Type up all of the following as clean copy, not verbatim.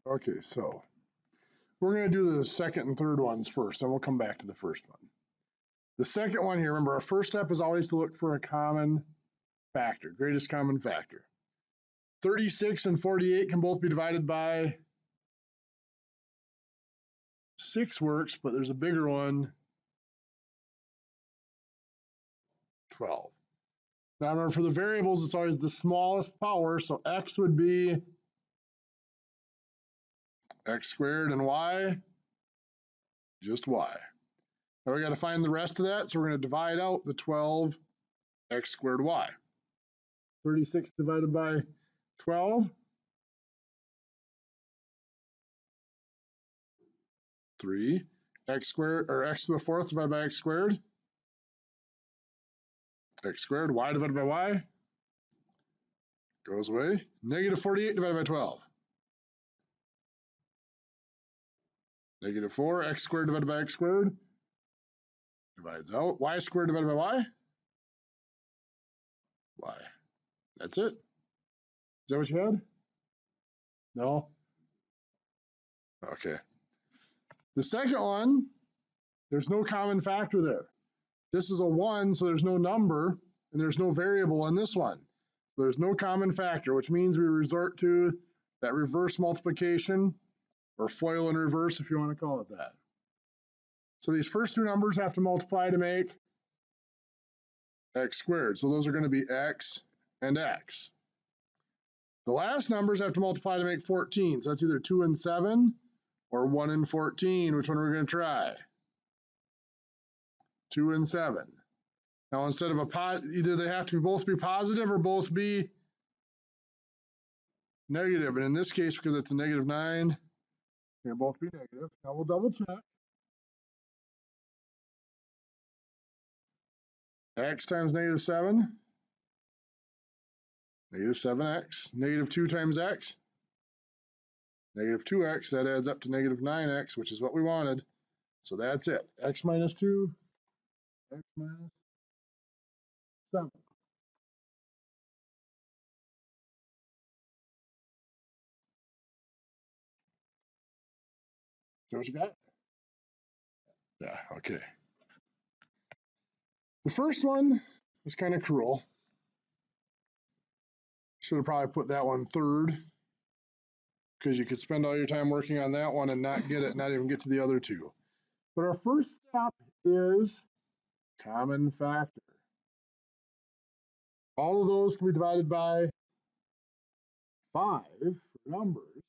Okay, so we're going to do the second and third ones first, and we'll come back to the first one. The second one here, remember, our first step is always to look for a common factor, greatest common factor. 36 and 48 can both be divided by 6 works, but there's a bigger one, 12. Now remember, for the variables, it's always the smallest power, so x would be x squared, and y, just y. Now we got to find the rest of that, so we're going to divide out the 12 x squared y. 36 divided by 12, 3. X squared, or x to the fourth divided by x squared, y divided by y, goes away. Negative 48 divided by 12. Negative 4, x squared divided by x squared, divides out. Y squared divided by y, y. That's it. Is that what you had? No? Okay. The second one, there's no common factor there. This is a 1, so there's no number, and there's no variable in this one. So there's no common factor, which means we resort to that reverse multiplication, or FOIL in reverse, if you want to call it that. So these first two numbers have to multiply to make x squared. So those are going to be x and x. The last numbers have to multiply to make 14. So that's either 2 and 7 or 1 and 14. Which one are we going to try? 2 and 7. Now instead of either they have to both be positive or both be negative. And in this case, because it's a negative 9, they'll both be negative. Now we'll double check. X times negative 7, negative 7x. Negative 2 times x, negative 2x. That adds up to negative 9x, which is what we wanted. So that's it. X minus 2, x minus 7. Is that what you got? Yeah, okay. The first one was kind of cruel. Should have probably put that one third, because you could spend all your time working on that one and not get it, not even get to the other two. But our first step is common factor. All of those can be divided by 5 for numbers.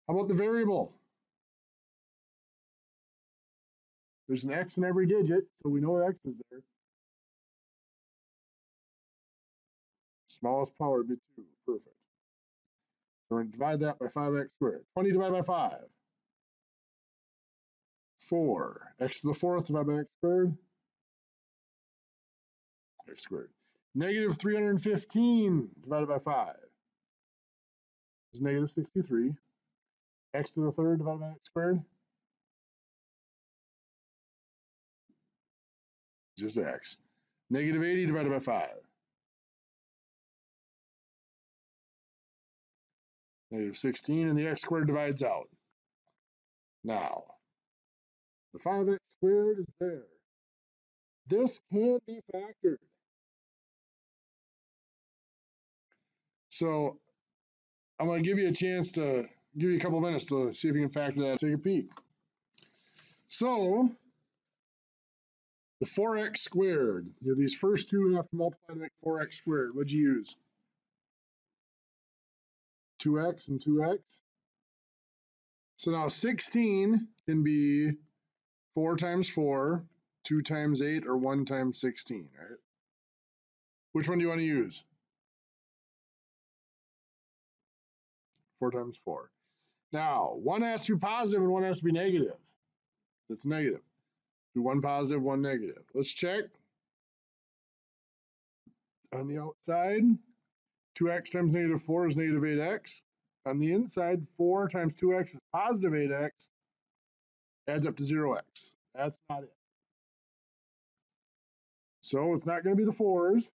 How about the variable? There's an x in every digit, so we know x is there. Smallest power would be 2. Perfect. So we're going to divide that by 5x squared. 20 divided by 5. 4. X to the fourth divided by x squared. X squared. Negative 315 divided by 5 is negative 63. X to the third divided by x squared. Just x. Negative 80 divided by 5. Negative 16, and the x squared divides out. Now, the 5x squared is there. This can be factored. So I'm going to give you a chance to give you a couple minutes to see if you can factor that. Take a peek. So the 4x squared, these first two have to multiply to make 4x squared. What'd you use? 2x and 2x. So now 16 can be 4 times 4, 2 times 8, or 1 times 16, right? Which one do you want to use? 4 times 4. Now, one has to be positive and one has to be negative. That's negative. Do one positive, one negative. Let's check. On the outside, 2x times negative 4 is negative 8x. On the inside, 4 times 2x is positive 8x. Adds up to 0x. That's not it. So it's not going to be the 4s.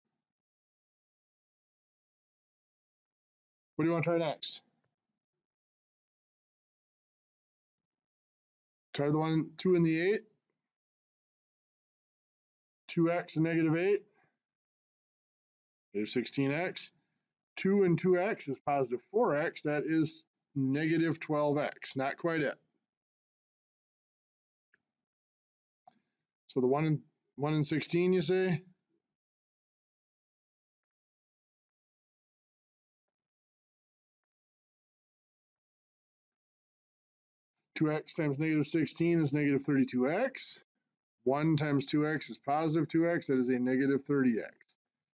What do you want to try next? Try the one, 2 and the 8. 2x and negative 8. Negative 16x. 2 and 2x is positive 4x. That is negative 12x. Not quite it. So the 1 and 16, you say? Two x times negative 16 is negative 32x. 1 times 2x is positive 2x. That is a negative 30x.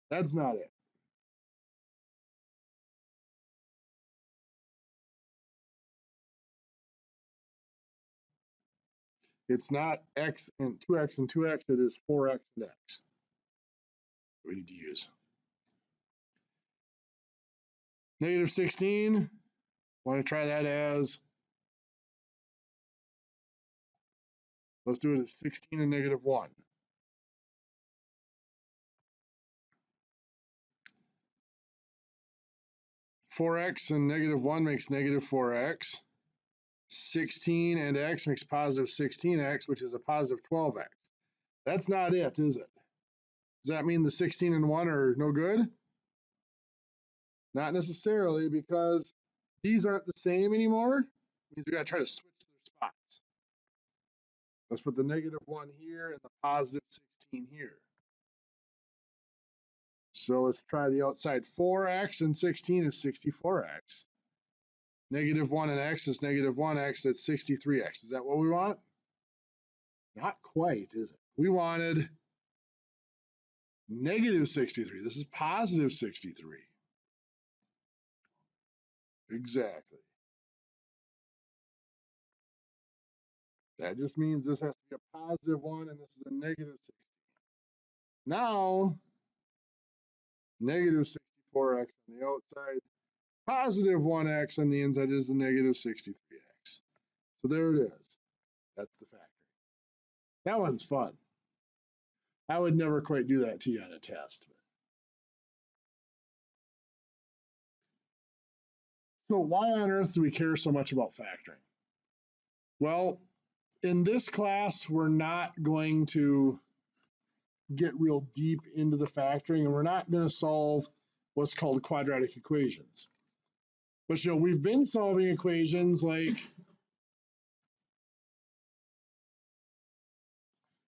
That's not it. It's not x and 2x and 2x. It is 4x and x. We need to use. Negative 16. Want to try that as, let's do it as 16 and negative 1. 4x and negative 1 makes negative 4x. 16 and x makes positive 16x, which is a positive 12x. That's not it, is it? Does that mean the 16 and 1 are no good? Not necessarily, because these aren't the same anymore. It means we got to try to switch their spots. Let's put the negative 1 here and the positive 16 here. So let's try the outside. 4x and 16 is 64x. Negative 1 and x is negative 1x. That's 63x. Is that what we want? Not quite, is it? We wanted negative 63. This is positive 63. Exactly. That just means this has to be a positive 1 and this is a negative 60. Now, negative 64x on the outside, positive 1x on the inside is the negative 63x. So there it is. That's the factoring. That one's fun. I would never quite do that to you on a test. So why on earth do we care so much about factoring? Well, in this class, we're not going to get real deep into the factoring, and we're not going to solve what's called quadratic equations. But you know, we've been solving equations like,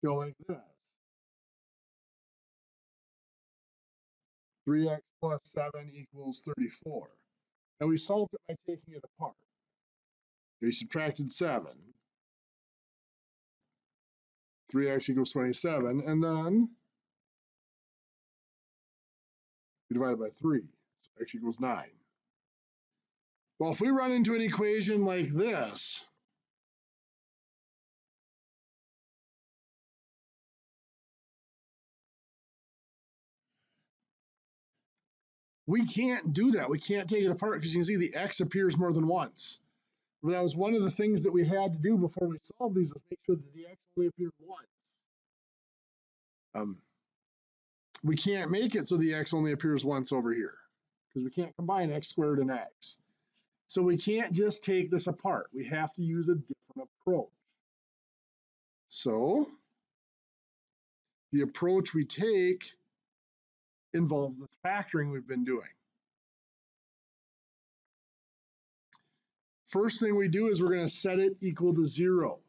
like this. 3x plus 7 equals 34. And we solved it by taking it apart. We subtracted 7. 3x equals 27. And then we divided by 3. So x equals 9. Well, if we run into an equation like this, we can't do that. We can't take it apart because you can see the x appears more than once. But that was one of the things that we had to do before we solved these, was make sure that the x only appeared once. We can't make it so the x only appears once over here because we can't combine x squared and x. So we can't just take this apart. We have to use a different approach. So the approach we take involves the factoring we've been doing. First thing we do is we're going to set it equal to 0.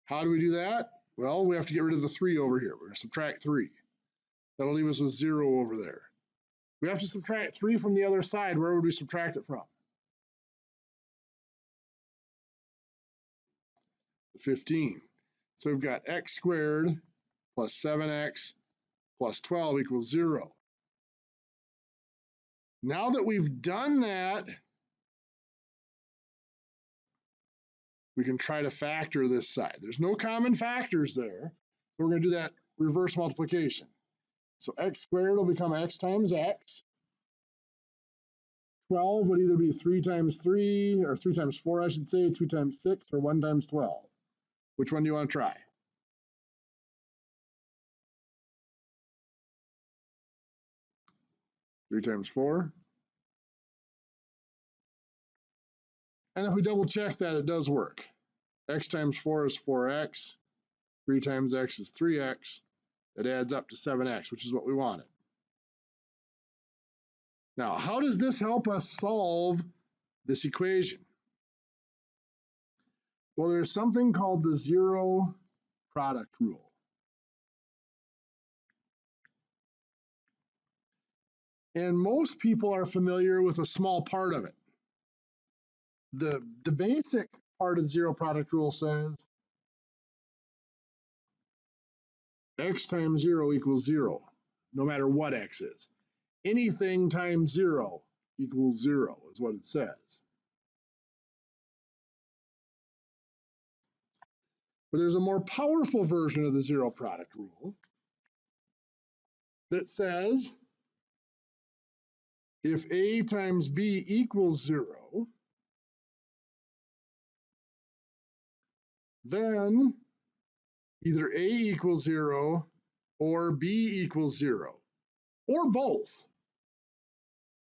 How do we do that? Well, we have to get rid of the 3 over here. We're going to subtract 3. That'll leave us with 0 over there. We have to subtract 3 from the other side. Where would we subtract it from? 15. So we've got x squared plus 7x plus 12 equals 0. Now that we've done that, we can try to factor this side. There's no common factors there. So we're going to do that reverse multiplication. So x squared will become x times x. 12 would either be 3 times 3, or 3 times 4, I should say, 2 times 6, or 1 times 12. Which one do you want to try? Three times 4. And if we double check that, it does work. X times 4 is 4x. 3 times x is 3x. It adds up to 7x, which is what we wanted. Now, how does this help us solve this equation? Well, there's something called the zero product rule. And most people are familiar with a small part of it. The basic part of the zero product rule says x times 0 equals 0, no matter what x is. Anything times 0 equals 0 is what it says. But there's a more powerful version of the zero product rule that says if a times b equals 0, then either a equals 0 or b equals 0, or both.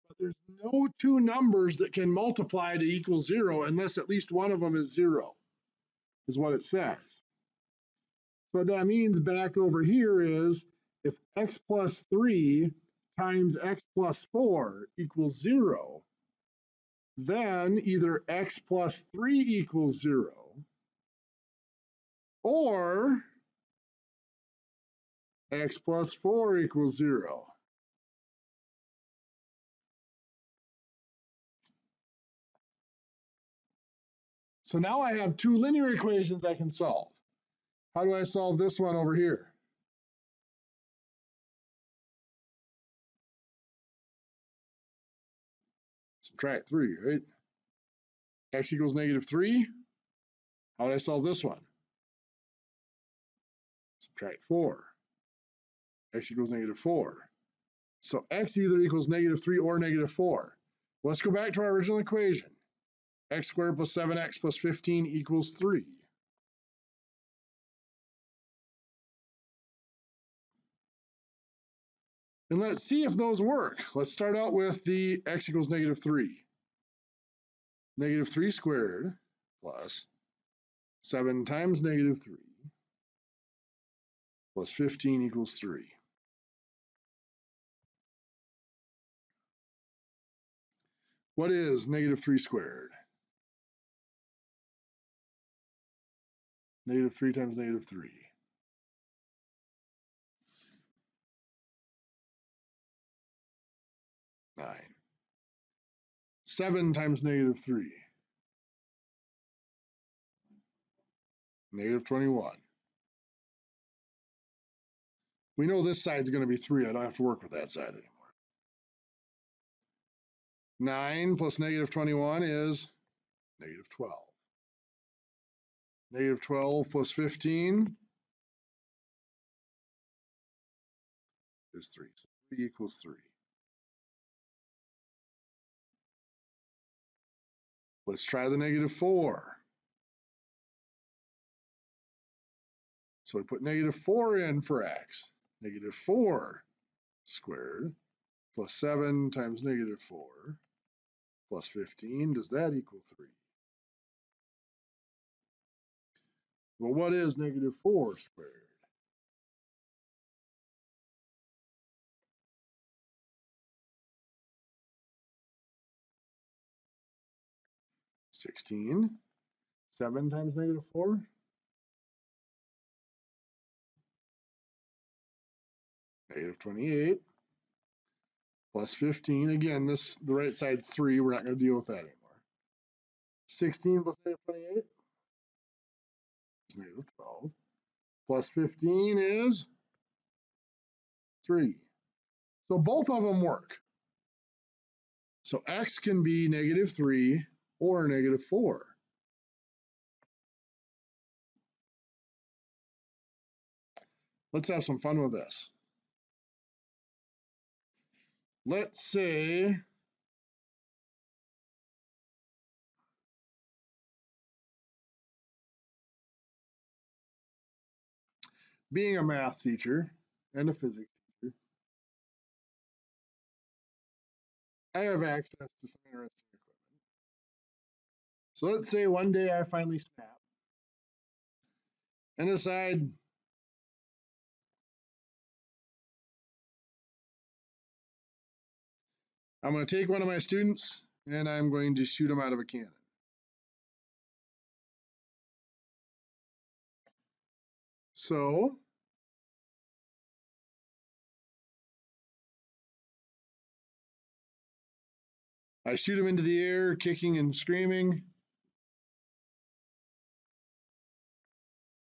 But there's no two numbers that can multiply to equal 0 unless at least one of them is 0, is what it says. So what that means back over here is if x plus 3 times x plus 4 equals 0, then either x plus 3 equals 0 or x plus 4 equals 0. So now I have two linear equations I can solve. How do I solve this one over here? Subtract 3, right? X equals -3. How would I solve this one? Subtract 4. X equals -4. So x either equals -3 or -4. Let's go back to our original equation. X squared plus 7x plus 15 equals 3. And let's see if those work. Let's start out with the x equals -3. -3 squared plus 7 times -3 plus 15 equals 3. What is -3 squared? -3 times -3. 9. 7 times -3. -21. We know this side's going to be 3. I don't have to work with that side anymore. 9 plus -21 is -12. -12 plus 15 is 3. So 3 equals 3. Let's try the -4. So we put -4 in for x. -4 squared plus 7 times -4 plus 15. Does that equal 3? Well, what is -4 squared? -16. 7 times -4? -28. Plus 15. Again, the right side's 3. We're not going to deal with that anymore. 16 plus -28 is -12. Plus 15 is 3. So both of them work. So x can be -3 or -4. Let's have some fun with this. Let's say being a math teacher and a physics teacher, I have access to some interesting equipment. So let's say one day I finally snap and decide I'm going to take one of my students and I'm going to shoot him out of a cannon. So I shoot him into the air, kicking and screaming.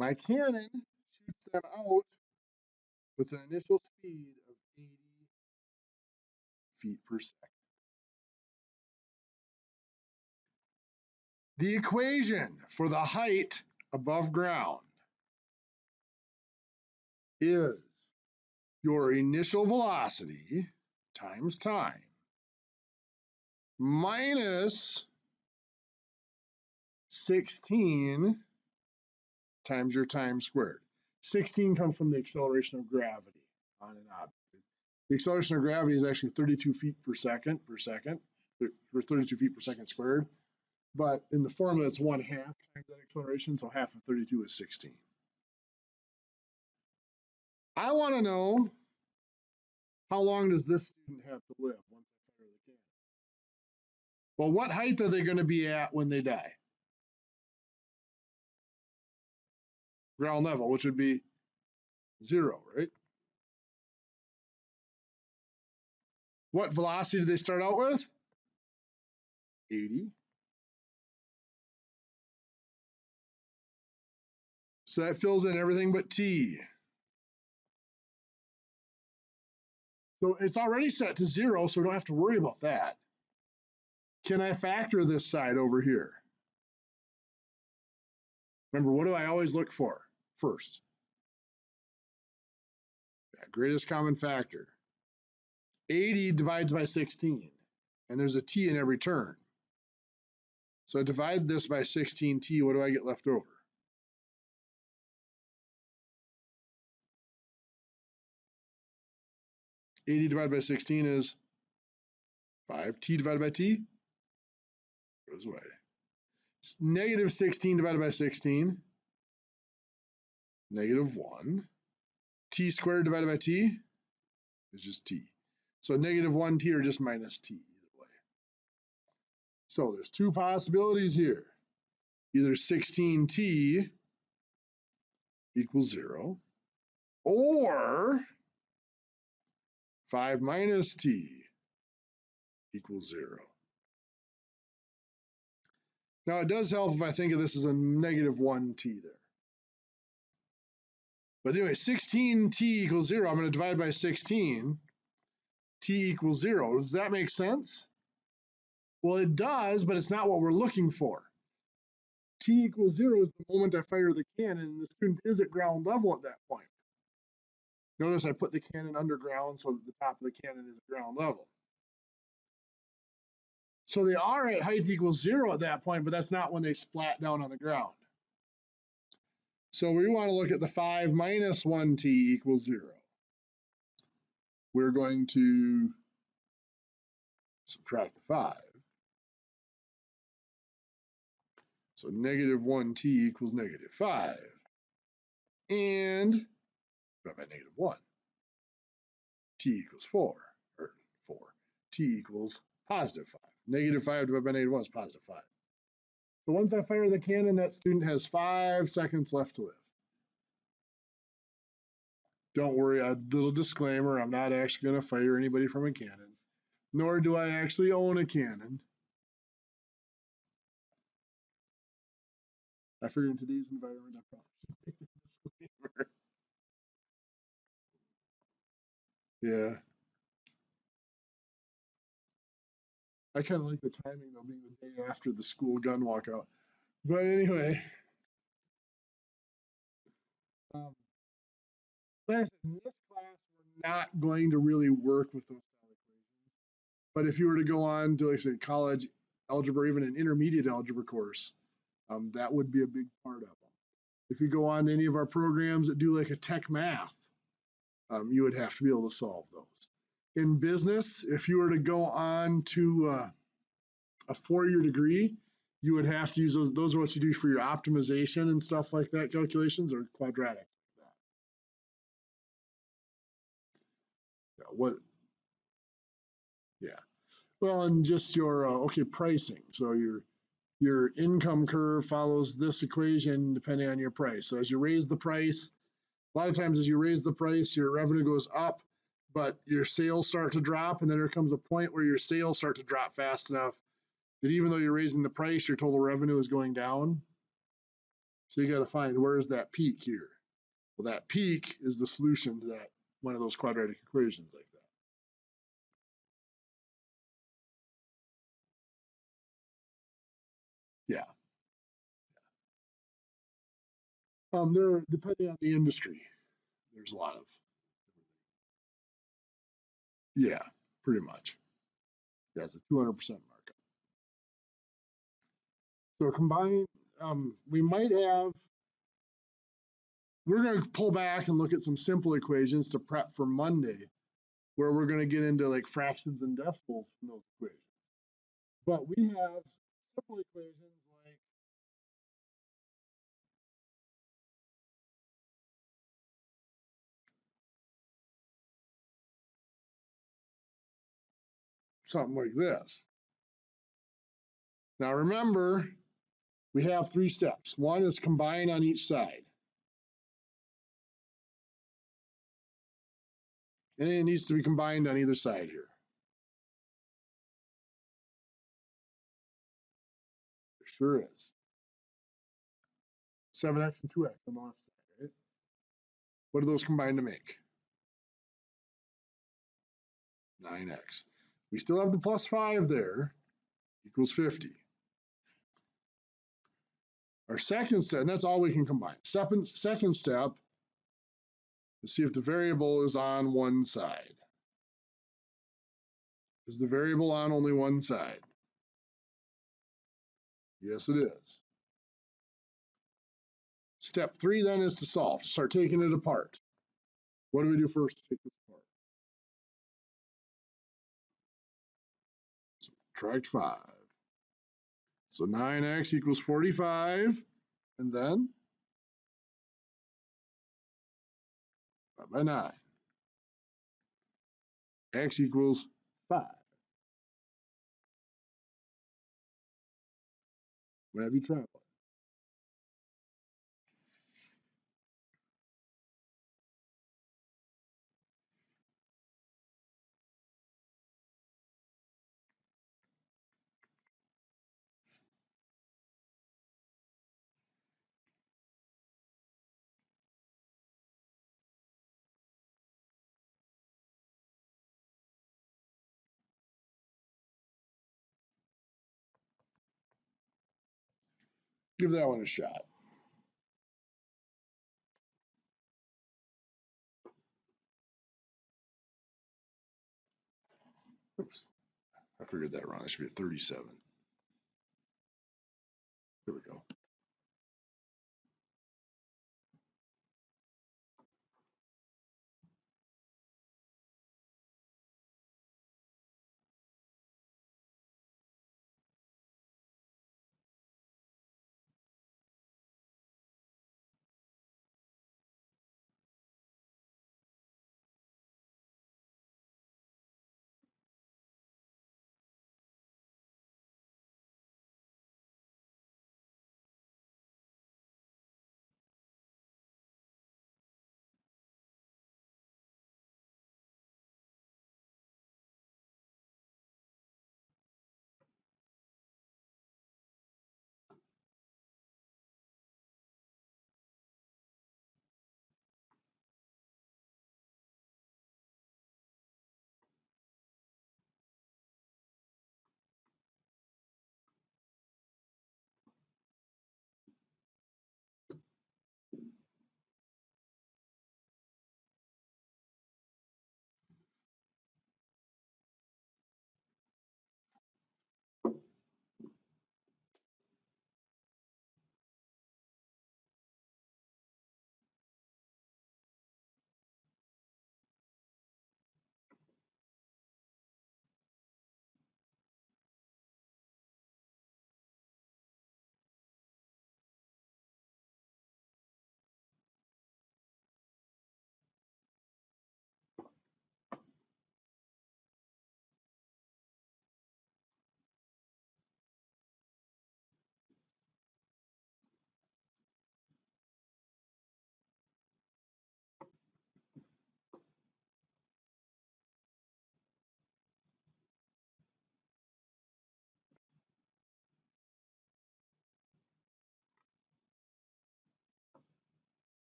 My cannon shoots them out with an initial speed of 80 feet per second. The equation for the height above ground is your initial velocity times time minus 16 times your time squared. 16 comes from the acceleration of gravity on an object. The acceleration of gravity is actually 32 feet per second, or 32 feet per second squared. But in the formula, it's 1/2 times that acceleration, so half of 32 is 16. I want to know, how long does this student have to live once I fire the cannon? Well, what height are they going to be at when they die? Ground level, which would be 0, right? What velocity did they start out with? 80. So that fills in everything but t. So it's already set to 0, so we don't have to worry about that. Can I factor this side over here? Remember, what do I always look for first? Yeah, greatest common factor. 80 divides by 16, and there's a t in every term. So I divide this by 16t, what do I get left over? $80 divided by 16 is 5. T divided by t goes away. Negative 16 divided by 16, negative 1. T squared divided by t is just t. So negative 1t or just minus t either way. So there's two possibilities here. Either 16t equals 0, or 5 minus t equals 0. Now it does help if I think of this as a negative 1t there. But anyway, 16t equals 0. I'm going to divide by 16. T equals 0. Does that make sense? Well, it does, but it's not what we're looking for. T equals 0 is the moment I fire the cannon, and the student is at ground level at that point. Notice I put the cannon underground so that the top of the cannon is at ground level. So they are at height equals 0 at that point, but that's not when they splat down on the ground. So we want to look at the 5 minus 1t equals 0. We're going to subtract the 5. So negative 1t equals negative 5. And divided by negative 1. T equals 4, or 4. T equals positive 5. Negative 5 divided by negative 1 is positive 5. So once I fire the cannon, that student has 5 seconds left to live. Don't worry, a little disclaimer, I'm not actually going to fire anybody from a cannon, nor do I actually own a cannon. I figure in today's environment, I probably should make a disclaimer. Yeah. I kind of like the timing, though, being the day after the school gun walkout. But anyway, like I said, in this class, we're not going to really work with those style equations. But if you were to go on to, like I said, college algebra, even an intermediate algebra course, that would be a big part of them. If you go on to any of our programs that do like a tech math, you would have to be able to solve those. In business, if you were to go on to a 4-year degree, you would have to use those. Those are what you do for your optimization and stuff like that calculations, or quadratics. Yeah, what? Yeah. Well, and just your okay pricing. So your income curve follows this equation depending on your price. So as you raise the price, a lot of times as you raise the price, your revenue goes up, but your sales start to drop, and then there comes a point where your sales start to drop fast enough that even though you're raising the price, your total revenue is going down. So you got to find where's that peak here. Well, that peak is the solution to that one of those quadratic equations like that. Yeah. There depending on the industry, there's a lot of yeah, pretty much. Yeah, it's a 200% markup. So combined, we might have. We're going to pull back and look at some simple equations to prep for Monday, where we're going to get into like fractions and decimals in those equations. But we have simple equations like something like this. Now remember, we have three steps. One is combine on each side. And it needs to be combined on either side here. It sure is. 7x and 2x on the left side, right? What do those combine to make? 9x. We still have the plus 5 there, equals 50. Our second step, and that's all we can combine. Second step is see if the variable is on one side. Is the variable on only one side? Yes, it is. Step 3 then is to solve. Start taking it apart. What do we do first to take this apart? Subtract 5. So 9x equals 45, and then 5 by 9. X equals 5. Whenever you try it. Give that one a shot. Oops, I figured that wrong. That should be a 37. There we go.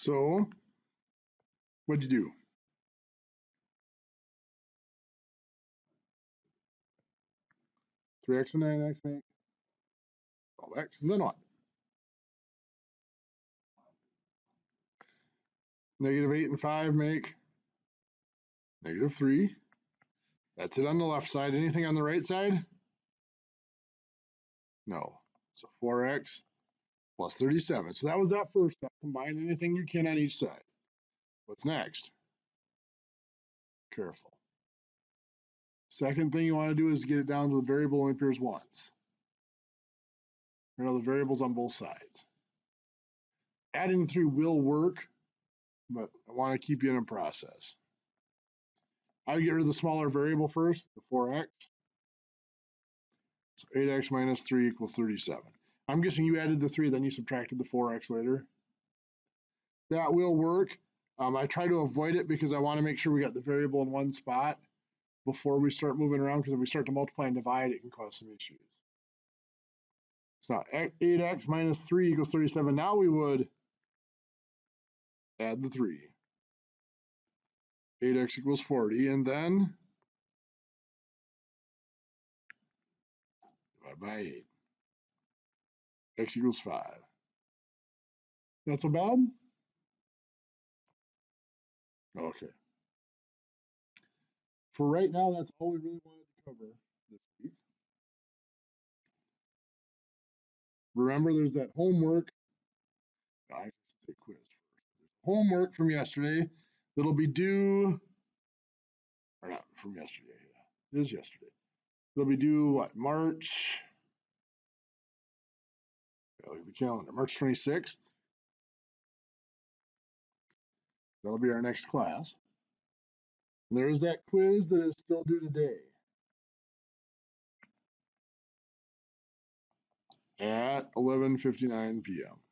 So what'd you do? 3x and 9x make 12x, and then what? Negative 8 and 5 make negative 3. That's it on the left side. Anything on the right side? No. So 4x plus 37. So that was that first step. Combine anything you can on each side. What's next? Careful. Second thing you want to do is get it down to the variable only appears once. You know, the variables on both sides. Adding the 3 will work, but I want to keep you in a process. I would get rid of the smaller variable first, the 4x. So 8x minus 3 equals 37. I'm guessing you added the 3, then you subtracted the 4x later. That will work. I try to avoid it because I want to make sure we got the variable in one spot before we start moving around, because if we start to multiply and divide, it can cause some issues. So 8x minus 3 equals 37. Now we would add the 3. 8x equals 40, and then divide by 8. X equals 5. Not so bad? Okay. For right now, that's all we really wanted to cover this week. Remember, there's that homework. I should say quiz first. Homework from yesterday that'll be due, or not from yesterday. Yeah, it is yesterday. It'll be due what? March. Look at the calendar. March 26th. That'll be our next class. And there's that quiz that is still due today at 11:59 p.m.